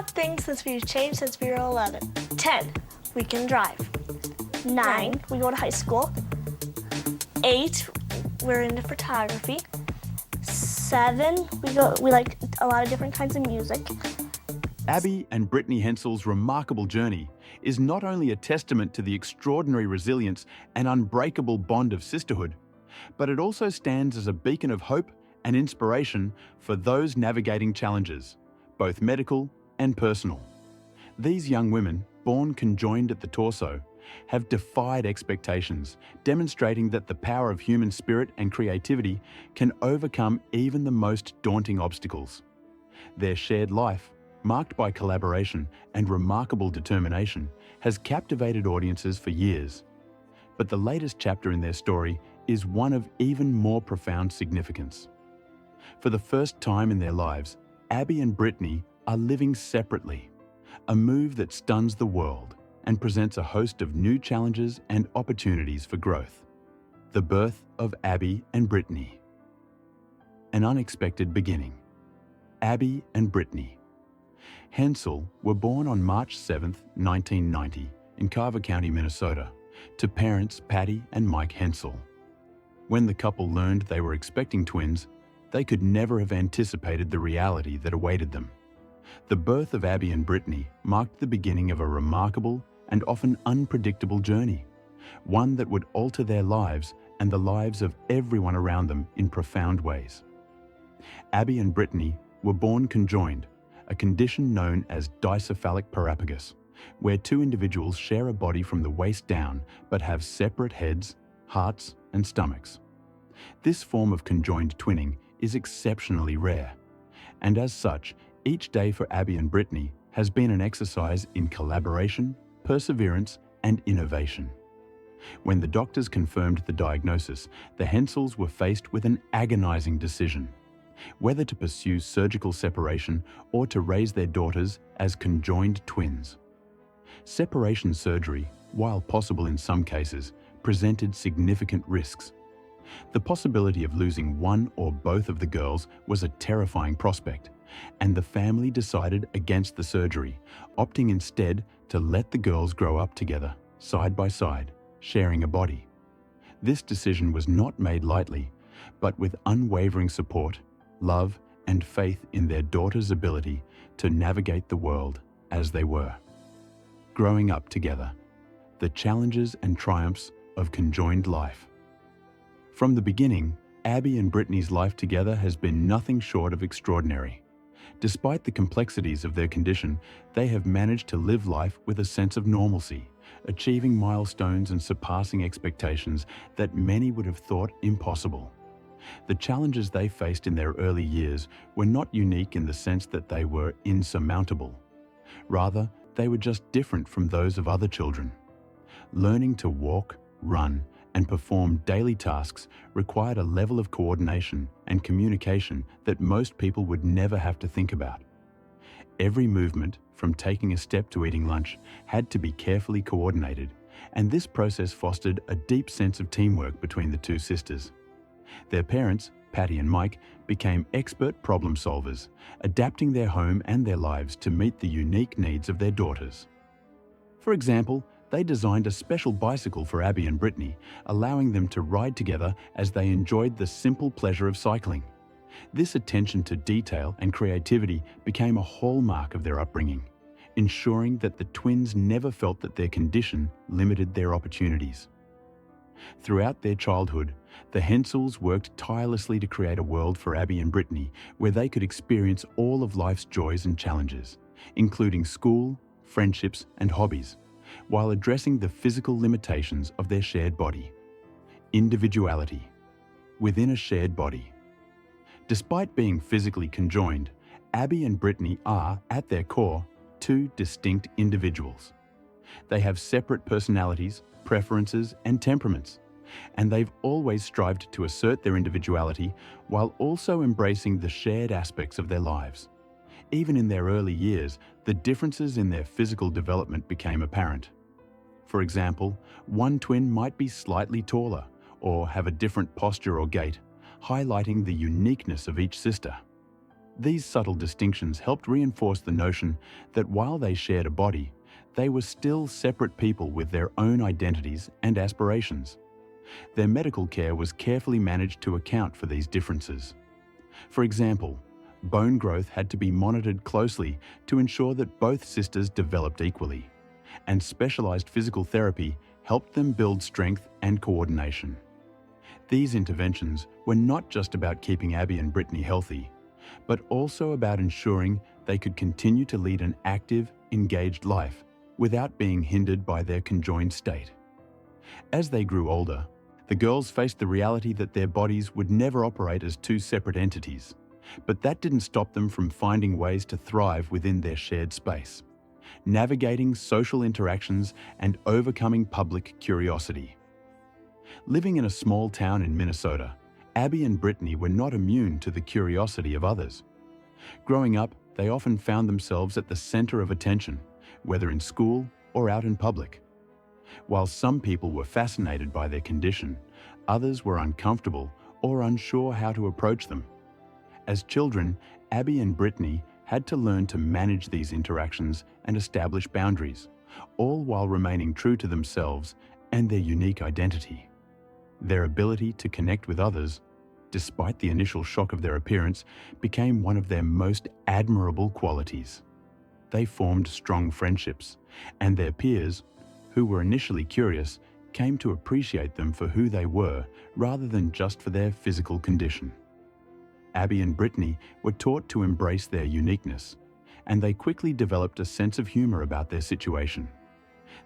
top things since we've changed since we were 11. 10, we can drive. 9, we go to high school. 8, we're into photography. 7, we like a lot of different kinds of music. Abby and Brittany Hensel's remarkable journey is not only a testament to the extraordinary resilience and unbreakable bond of sisterhood, but it also stands as a beacon of hope and inspiration for those navigating challenges, both medical and personal. These young women, born conjoined at the torso, have defied expectations, demonstrating that the power of human spirit and creativity can overcome even the most daunting obstacles. Their shared life, marked by collaboration and remarkable determination, has captivated audiences for years. But the latest chapter in their story is one of even more profound significance. For the first time in their lives, Abby and Brittany are living separately, a move that stuns the world and presents a host of new challenges and opportunities for growth. The birth of Abby and Brittany. An unexpected beginning. Abby and Brittany Hensel were born on March 7, 1990, in Carver County, Minnesota, to parents Patty and Mike Hensel. When the couple learned they were expecting twins, they could never have anticipated the reality that awaited them. The birth of Abby and Brittany marked the beginning of a remarkable and often unpredictable journey, one that would alter their lives and the lives of everyone around them in profound ways. Abby and Brittany were born conjoined, a condition known as dicephalic parapagus, where two individuals share a body from the waist down but have separate heads, hearts, and stomachs. This form of conjoined twinning is exceptionally rare, and as such, each day for Abby and Brittany has been an exercise in collaboration, perseverance, and innovation. When the doctors confirmed the diagnosis, the Hensels were faced with an agonizing decision: whether to pursue surgical separation or to raise their daughters as conjoined twins. Separation surgery, while possible in some cases, presented significant risks. The possibility of losing one or both of the girls was a terrifying prospect, and the family decided against the surgery, opting instead to let the girls grow up together, side by side, sharing a body. This decision was not made lightly, but with unwavering support, love, and faith in their daughters' ability to navigate the world as they were. Growing up together, the challenges and triumphs of conjoined life. From the beginning, Abby and Brittany's life together has been nothing short of extraordinary. Despite the complexities of their condition, they have managed to live life with a sense of normalcy, achieving milestones and surpassing expectations that many would have thought impossible. The challenges they faced in their early years were not unique in the sense that they were insurmountable. Rather, they were just different from those of other children. Learning to walk, run, and perform daily tasks required a level of coordination and communication that most people would never have to think about. Every movement, from taking a step to eating lunch, had to be carefully coordinated, and this process fostered a deep sense of teamwork between the two sisters. Their parents, Patty and Mike, became expert problem solvers, adapting their home and their lives to meet the unique needs of their daughters. For example, they designed a special bicycle for Abby and Brittany, allowing them to ride together as they enjoyed the simple pleasure of cycling. This attention to detail and creativity became a hallmark of their upbringing, ensuring that the twins never felt that their condition limited their opportunities. Throughout their childhood, the Hensels worked tirelessly to create a world for Abby and Brittany where they could experience all of life's joys and challenges, including school, friendships, and hobbies, while addressing the physical limitations of their shared body. Individuality. Within a shared body. Despite being physically conjoined, Abby and Brittany are, at their core, two distinct individuals. They have separate personalities, preferences, and temperaments, and they've always strived to assert their individuality while also embracing the shared aspects of their lives. Even in their early years, the differences in their physical development became apparent. For example, one twin might be slightly taller or have a different posture or gait, highlighting the uniqueness of each sister. These subtle distinctions helped reinforce the notion that while they shared a body, they were still separate people with their own identities and aspirations. Their medical care was carefully managed to account for these differences. For example, bone growth had to be monitored closely to ensure that both sisters developed equally, and specialized physical therapy helped them build strength and coordination. These interventions were not just about keeping Abby and Brittany healthy, but also about ensuring they could continue to lead an active, engaged life without being hindered by their conjoined state. As they grew older, the girls faced the reality that their bodies would never operate as two separate entities, but that didn't stop them from finding ways to thrive within their shared space, navigating social interactions and overcoming public curiosity. Living in a small town in Minnesota, Abby and Brittany were not immune to the curiosity of others. Growing up, they often found themselves at the center of attention, whether in school or out in public. While some people were fascinated by their condition, others were uncomfortable or unsure how to approach them. As children, Abby and Brittany had to learn to manage these interactions and establish boundaries, all while remaining true to themselves and their unique identity. Their ability to connect with others, despite the initial shock of their appearance, became one of their most admirable qualities. They formed strong friendships, and their peers, who were initially curious, came to appreciate them for who they were rather than just for their physical condition. Abby and Brittany were taught to embrace their uniqueness, and they quickly developed a sense of humor about their situation.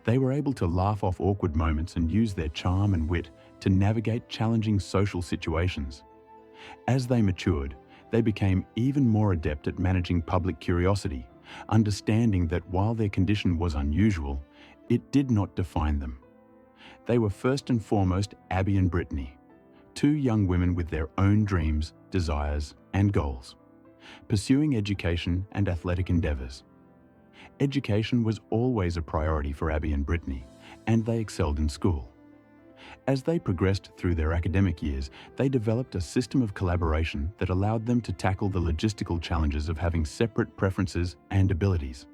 They were able to laugh off awkward moments and use their charm and wit to navigate challenging social situations. As they matured, they became even more adept at managing public curiosity, understanding that while their condition was unusual, it did not define them. They were first and foremost Abby and Brittany, two young women with their own dreams, desires, and goals, pursuing education and athletic endeavors. Education was always a priority for Abby and Brittany, and they excelled in school. As they progressed through their academic years, they developed a system of collaboration that allowed them to tackle the logistical challenges of having separate preferences and abilities.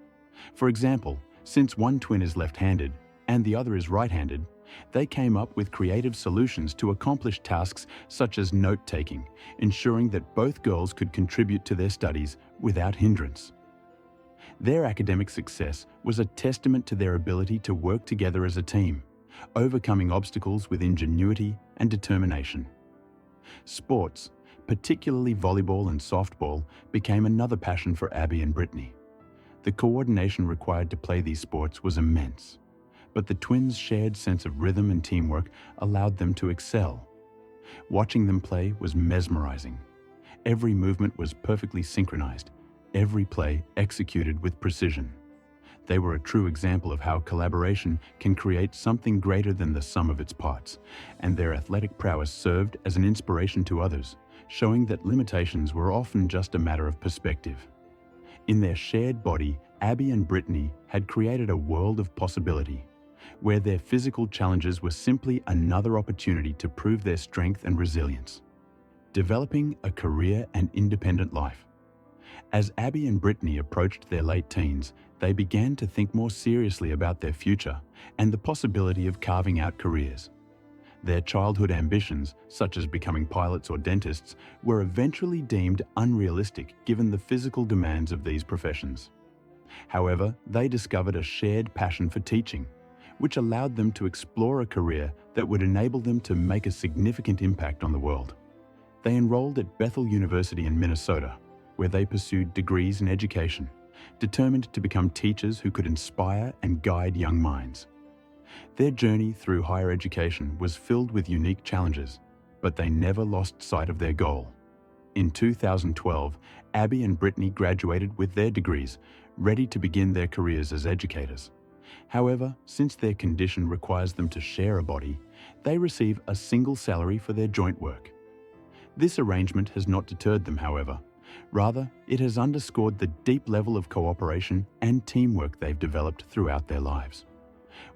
For example, since one twin is left-handed and the other is right-handed, they came up with creative solutions to accomplish tasks such as note-taking, ensuring that both girls could contribute to their studies without hindrance. Their academic success was a testament to their ability to work together as a team, overcoming obstacles with ingenuity and determination. Sports, particularly volleyball and softball, became another passion for Abby and Brittany. The coordination required to play these sports was immense, but the twins' shared sense of rhythm and teamwork allowed them to excel. Watching them play was mesmerizing. Every movement was perfectly synchronized, every play executed with precision. They were a true example of how collaboration can create something greater than the sum of its parts, and their athletic prowess served as an inspiration to others, showing that limitations were often just a matter of perspective. In their shared body, Abby and Brittany had created a world of possibility, where their physical challenges were simply another opportunity to prove their strength and resilience. Developing a career and independent life. As Abby and Brittany approached their late teens, they began to think more seriously about their future and the possibility of carving out careers. Their childhood ambitions, such as becoming pilots or dentists, were eventually deemed unrealistic given the physical demands of these professions. However, they discovered a shared passion for teaching, which allowed them to explore a career that would enable them to make a significant impact on the world. They enrolled at Bethel University in Minnesota, where they pursued degrees in education, determined to become teachers who could inspire and guide young minds. Their journey through higher education was filled with unique challenges, but they never lost sight of their goal. In 2012, Abby and Brittany graduated with their degrees, ready to begin their careers as educators. However, since their condition requires them to share a body, they receive a single salary for their joint work. This arrangement has not deterred them, however. Rather, it has underscored the deep level of cooperation and teamwork they've developed throughout their lives.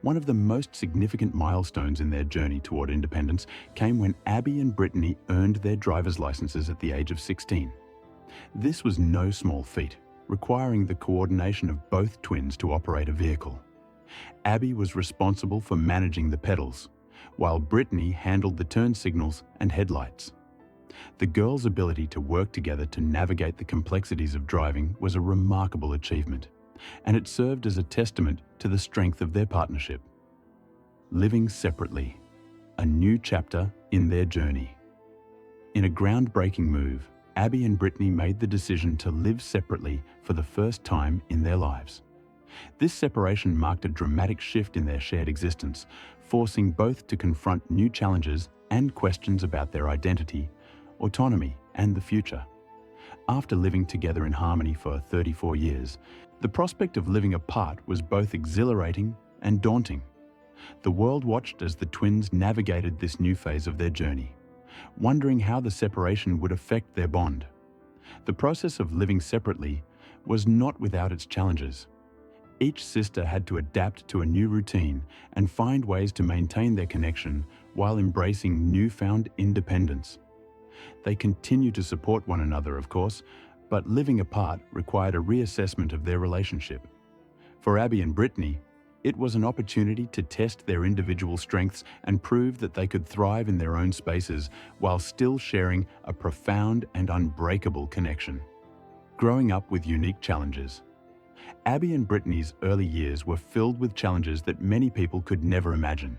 One of the most significant milestones in their journey toward independence came when Abby and Brittany earned their driver's licenses at the age of 16. This was no small feat, requiring the coordination of both twins to operate a vehicle. Abby was responsible for managing the pedals, while Brittany handled the turn signals and headlights. The girls' ability to work together to navigate the complexities of driving was a remarkable achievement, and it served as a testament to the strength of their partnership. Living separately, a new chapter in their journey. In a groundbreaking move, Abby and Brittany made the decision to live separately for the first time in their lives. This separation marked a dramatic shift in their shared existence, forcing both to confront new challenges and questions about their identity, autonomy, and the future. After living together in harmony for 34 years, the prospect of living apart was both exhilarating and daunting. The world watched as the twins navigated this new phase of their journey, wondering how the separation would affect their bond. The process of living separately was not without its challenges. Each sister had to adapt to a new routine and find ways to maintain their connection while embracing newfound independence. They continue to support one another, of course, but living apart required a reassessment of their relationship. For Abby and Brittany, it was an opportunity to test their individual strengths and prove that they could thrive in their own spaces while still sharing a profound and unbreakable connection. Growing up with unique challenges. Abby and Brittany's early years were filled with challenges that many people could never imagine.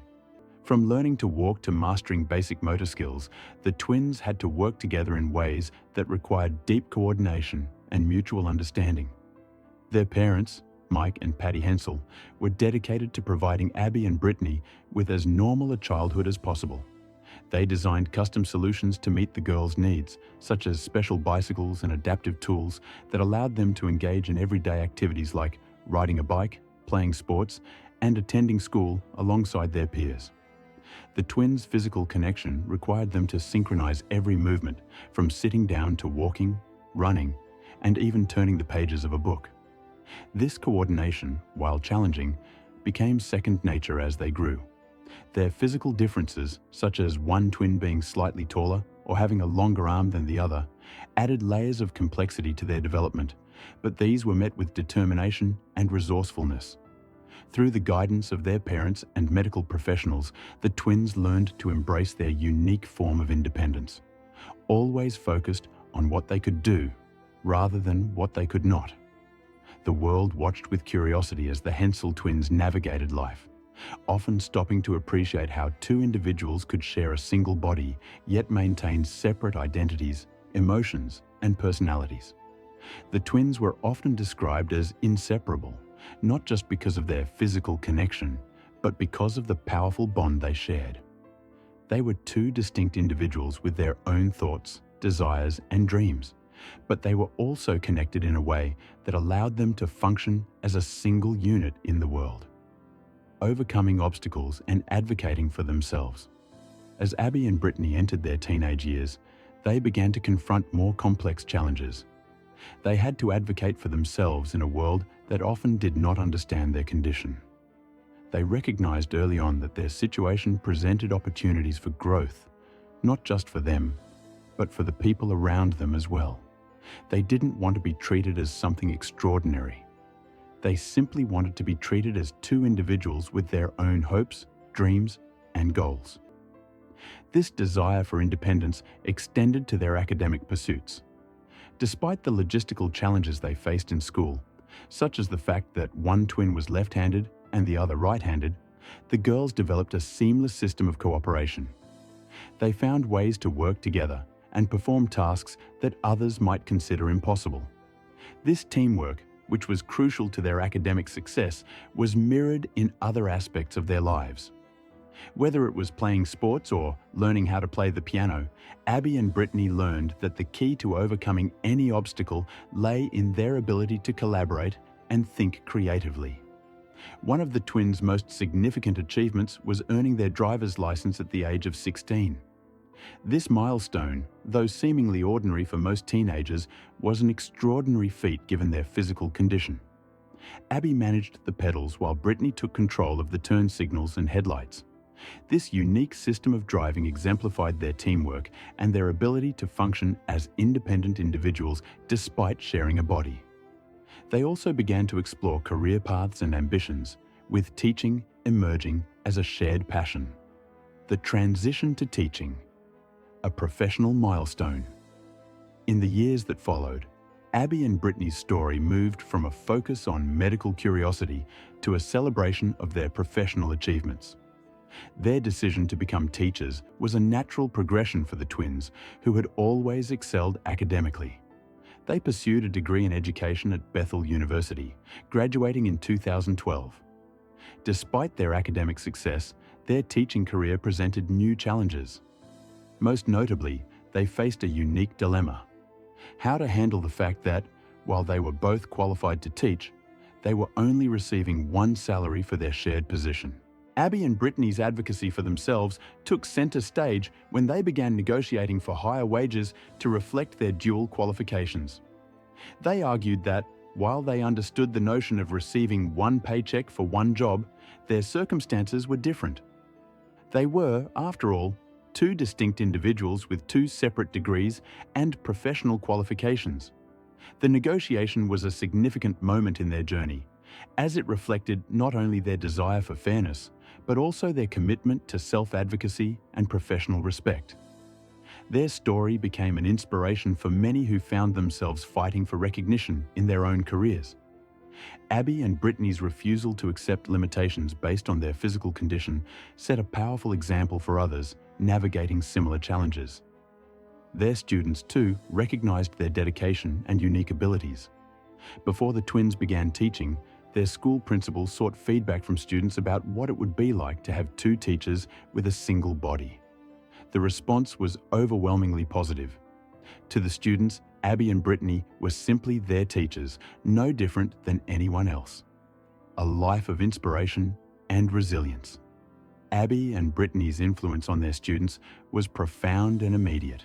From learning to walk to mastering basic motor skills, the twins had to work together in ways that required deep coordination and mutual understanding. Their parents, Mike and Patty Hensel, were dedicated to providing Abby and Brittany with as normal a childhood as possible. They designed custom solutions to meet the girls' needs, such as special bicycles and adaptive tools that allowed them to engage in everyday activities like riding a bike, playing sports, and attending school alongside their peers. The twins' physical connection required them to synchronize every movement, from sitting down to walking, running, and even turning the pages of a book. This coordination, while challenging, became second nature as they grew. Their physical differences, such as one twin being slightly taller or having a longer arm than the other, added layers of complexity to their development, but these were met with determination and resourcefulness. Through the guidance of their parents and medical professionals, the twins learned to embrace their unique form of independence, always focused on what they could do rather than what they could not. The world watched with curiosity as the Hensel twins navigated life, often stopping to appreciate how two individuals could share a single body yet maintain separate identities, emotions, and personalities. The twins were often described as inseparable, not just because of their physical connection, but because of the powerful bond they shared. They were two distinct individuals with their own thoughts, desires, and dreams, but they were also connected in a way that allowed them to function as a single unit in the world, overcoming obstacles and advocating for themselves. As Abby and Brittany entered their teenage years, they began to confront more complex challenges. They had to advocate for themselves in a world that often did not understand their condition. They recognized early on that their situation presented opportunities for growth, not just for them, but for the people around them as well. They didn't want to be treated as something extraordinary. They simply wanted to be treated as two individuals with their own hopes, dreams, and goals. This desire for independence extended to their academic pursuits. Despite the logistical challenges they faced in school, such as the fact that one twin was left-handed and the other right-handed, the girls developed a seamless system of cooperation. They found ways to work together and perform tasks that others might consider impossible. This teamwork, which was crucial to their academic success, was mirrored in other aspects of their lives. Whether it was playing sports or learning how to play the piano, Abby and Brittany learned that the key to overcoming any obstacle lay in their ability to collaborate and think creatively. One of the twins' most significant achievements was earning their driver's license at the age of 16. This milestone, though seemingly ordinary for most teenagers, was an extraordinary feat given their physical condition. Abby managed the pedals while Brittany took control of the turn signals and headlights. This unique system of driving exemplified their teamwork and their ability to function as independent individuals despite sharing a body. They also began to explore career paths and ambitions, with teaching emerging as a shared passion. The transition to teaching, a professional milestone. In the years that followed, Abby and Brittany's story moved from a focus on medical curiosity to a celebration of their professional achievements. Their decision to become teachers was a natural progression for the twins, who had always excelled academically. They pursued a degree in education at Bethel University, graduating in 2012. Despite their academic success, their teaching career presented new challenges. Most notably, they faced a unique dilemma: how to handle the fact that, while they were both qualified to teach, they were only receiving one salary for their shared position. Abby and Brittany's advocacy for themselves took center stage when they began negotiating for higher wages to reflect their dual qualifications. They argued that, while they understood the notion of receiving one paycheck for one job, their circumstances were different. They were, after all, two distinct individuals with two separate degrees and professional qualifications. The negotiation was a significant moment in their journey, as it reflected not only their desire for fairness, but also their commitment to self-advocacy and professional respect. Their story became an inspiration for many who found themselves fighting for recognition in their own careers. Abby and Brittany's refusal to accept limitations based on their physical condition set a powerful example for others navigating similar challenges. Their students, too, recognized their dedication and unique abilities. Before the twins began teaching, their school principal sought feedback from students about what it would be like to have two teachers with a single body. The response was overwhelmingly positive. To the students, Abby and Brittany were simply their teachers, no different than anyone else. A life of inspiration and resilience. Abby and Brittany's influence on their students was profound and immediate.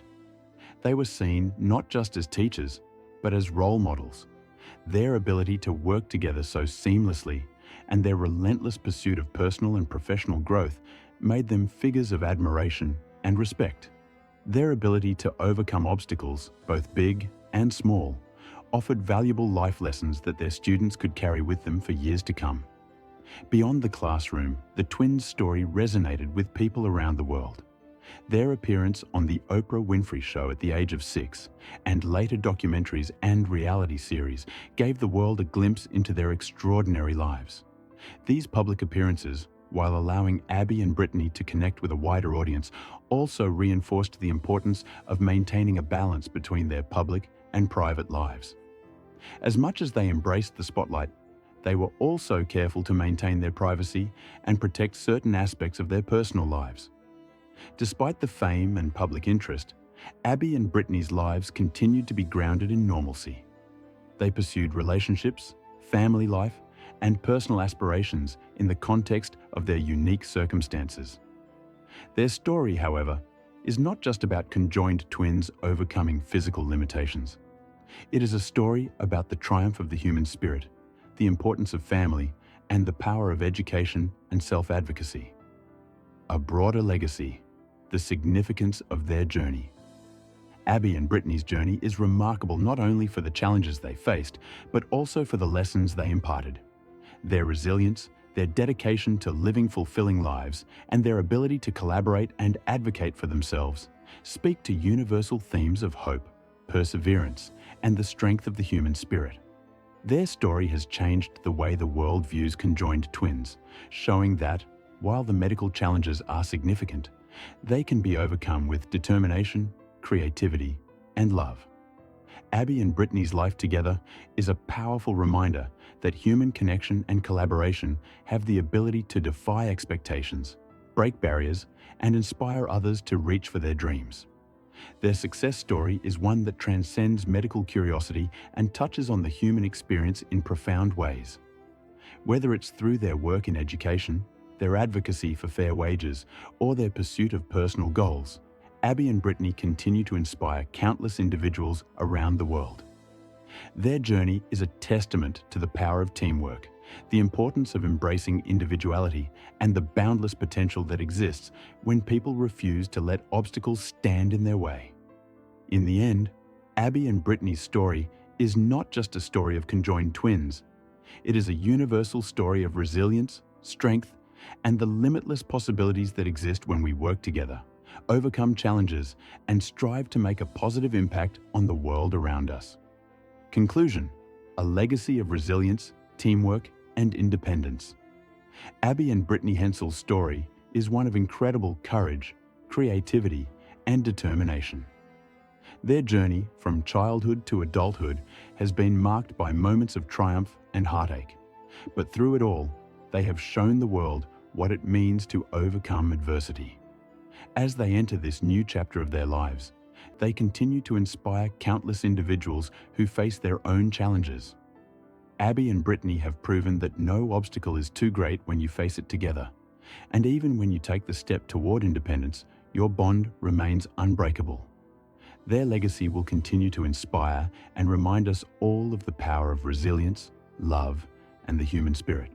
They were seen not just as teachers, but as role models. Their ability to work together so seamlessly and their relentless pursuit of personal and professional growth made them figures of admiration and respect. Their ability to overcome obstacles, both big and small, offered valuable life lessons that their students could carry with them for years to come. Beyond the classroom, the twins' story resonated with people around the world. Their appearance on The Oprah Winfrey Show at the age of 6, and later documentaries and reality series, gave the world a glimpse into their extraordinary lives. These public appearances, while allowing Abby and Brittany to connect with a wider audience, also reinforced the importance of maintaining a balance between their public and private lives. As much as they embraced the spotlight, they were also careful to maintain their privacy and protect certain aspects of their personal lives. Despite the fame and public interest, Abby and Brittany's lives continued to be grounded in normalcy. They pursued relationships, family life, and personal aspirations in the context of their unique circumstances. Their story, however, is not just about conjoined twins overcoming physical limitations. It is a story about the triumph of the human spirit, the importance of family, and the power of education and self-advocacy. A broader legacy, the significance of their journey. Abby and Brittany's journey is remarkable not only for the challenges they faced, but also for the lessons they imparted. Their resilience, their dedication to living fulfilling lives, and their ability to collaborate and advocate for themselves speak to universal themes of hope, perseverance, and the strength of the human spirit. Their story has changed the way the world views conjoined twins, showing that, while the medical challenges are significant, they can be overcome with determination, creativity, and love. Abby and Brittany's life together is a powerful reminder that human connection and collaboration have the ability to defy expectations, break barriers, and inspire others to reach for their dreams. Their success story is one that transcends medical curiosity and touches on the human experience in profound ways. Whether it's through their work in education, their advocacy for fair wages, or their pursuit of personal goals, Abby and Brittany continue to inspire countless individuals around the world. Their journey is a testament to the power of teamwork the importance of embracing individuality, and the boundless potential that exists when people refuse to let obstacles stand in their way. In the end, Abby and Brittany's story is not just a story of conjoined twins. It is a universal story of resilience, strength, and the limitless possibilities that exist when we work together, overcome challenges, and strive to make a positive impact on the world around us. Conclusion: a legacy of resilience, teamwork, and independence. Abby and Brittany Hensel's story is one of incredible courage, creativity, and determination. Their journey from childhood to adulthood has been marked by moments of triumph and heartache, but through it all, they have shown the world what it means to overcome adversity. As they enter this new chapter of their lives, they continue to inspire countless individuals who face their own challenges. Abby and Brittany have proven that no obstacle is too great when you face it together, and even when you take the step toward independence, your bond remains unbreakable. Their legacy will continue to inspire and remind us all of the power of resilience, love, and the human spirit.